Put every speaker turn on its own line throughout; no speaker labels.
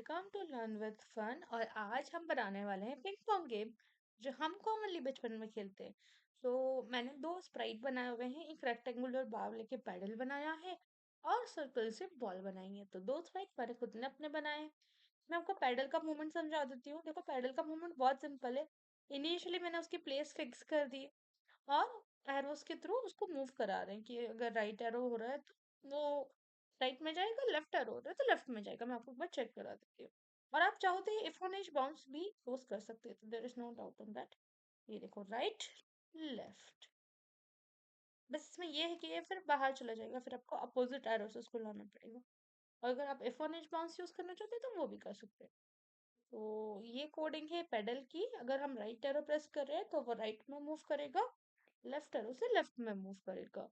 Welcome to learn with fun. और आज हम बनाने वाले हैं पिंग पोंग गेम, जो हम कॉमनली बचपन में खेलते हैं। मैंने दो स्प्राइट बनाए हुए हैं, एक रेक्टेंगुलर बाव लेके पैडल बनाया है और सर्कल से बॉल बनाई है। तो दो स्प्राइट मैंने खुद ने अपने बनाए हैं। मैं आपको पैडल का मूवमेंट समझा देती हूँ। देखो, पैडल का मूवमेंट बहुत सिंपल है। इनिशियली मैंने उसकी प्लेस फिक्स कर दी और एरोस के थ्रू उसको मूव करा रहे हैं कि अगर राइट एरो हो रहा है तो वो राइट में जाएगा, लेफ्ट एरो हो रहा है तो लेफ्ट में जाएगा। मैं आपको एक बार चेक करा देती हूँ। और आप चाहो तो ये इफ ऑन एज बाउंस भी यूज कर सकते हैं, तो there is no doubt on that. ये देखो, राइट, लेफ्ट। बस इसमें ये है कि ये फिर बाहर चला जाएगा, फिर आपको अपोजिट एरो से उसको लाना पड़ेगा। और अगर आप if on edge bounce use करना चाहते हैं तो वो भी कर सकते हैं। तो ये कोडिंग है पेडल की। अगर हम राइट एरो प्रेस कर रहे हैं तो वो राइट में मूव करेगा, लेफ्ट एरो से लेफ्ट में मूव करेगा।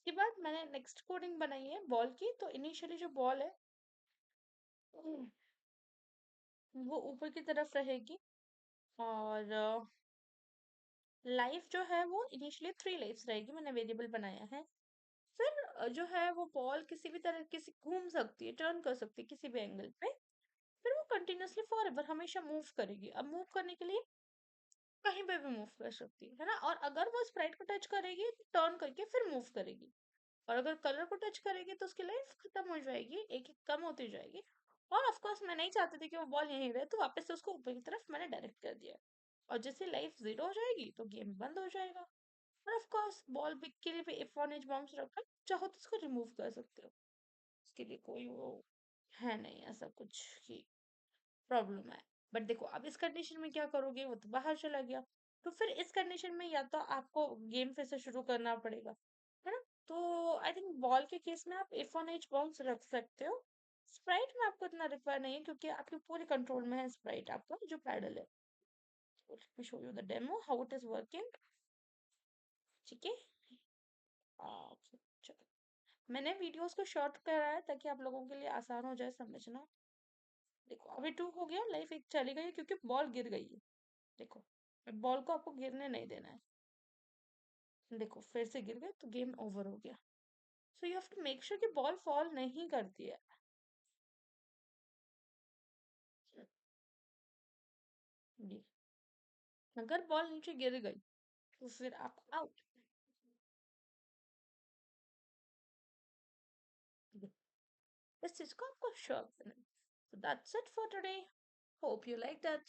उसके बाद मैंने नेक्स्ट कोडिंग बनाई है बॉल की। तो इनिशियली जो बॉल है वो ऊपर की तरफ रहेगी और लाइफ जो है वो इनिशियली 3 लाइफ्स रहेगी। मैंने वेरिएबल बनाया है। फिर जो है वो बॉल किसी भी तरह किसी घूम सकती है, टर्न कर सकती है किसी भी एंगल पे। फिर वो कंटिन्यूअसली फॉर एवर हमेशा मूव करेगी। अब मूव करने के लिए कहीं पे भी मूव कर सकती है ना। और अगर वो स्प्राइट को टच करेगी तो टर्न करके फिर मूव करेगी। और अगर कलर को टच करेगी तो उसकी लाइफ खत्म हो जाएगी, एक एक कम होती जाएगी। और ऑफ कोर्स मैं नहीं चाहती थी कि वो बॉल यहीं रहे, तो वापस से उसको ऊपर की तरफ मैंने डायरेक्ट कर दिया। और जैसे लाइफ 0 हो जाएगी तो गेम बंद हो जाएगा। और ऑफ कोर्स बॉल बिग के लिए भी इफ ऑन एज बाउंस रखा, चाहो तो उसको रिमूव कर सकते हो। उसके लिए कोई वो है नहीं ऐसा कुछ कि प्रॉब्लम है। बट देखो, अब इस कंडीशन में क्या करोगे, वो तो बाहर चला गया। तो फिर इस कंडीशन में या तो आपको गेम फिर से शुरू करना पड़ेगा, है ना। तो आई थिंक बॉल के केस में आप इफ ऑन एज बाउंस रख सकते हो। स्प्राइट में आपको इतना रिक्वायर नहीं है क्योंकि आपके पूरे कंट्रोल में है स्प्राइट आपका जो पैडल है। Let me show you the demo how it is working. ठीक है। चलो, मैंने वीडियोस को शॉर्ट करा है ताकि आप लोगों के लिए आसान हो जाए समझना। देखो, अभी 2 हो गया, लाइफ 1 चली गई क्योंकि बॉल गिर गई है। देखो, बॉल को आपको गिरने नहीं देना है। देखो, फिर से गिर गए तो गेम ओवर हो गया। So you have to make sure कि बॉल फॉल नहीं करती है। जी, अगर बॉल नीचे गिर गई तो फिर आप आउट। इस चीज को आपको श्योर करना है। So that's it for today. Hope you liked it.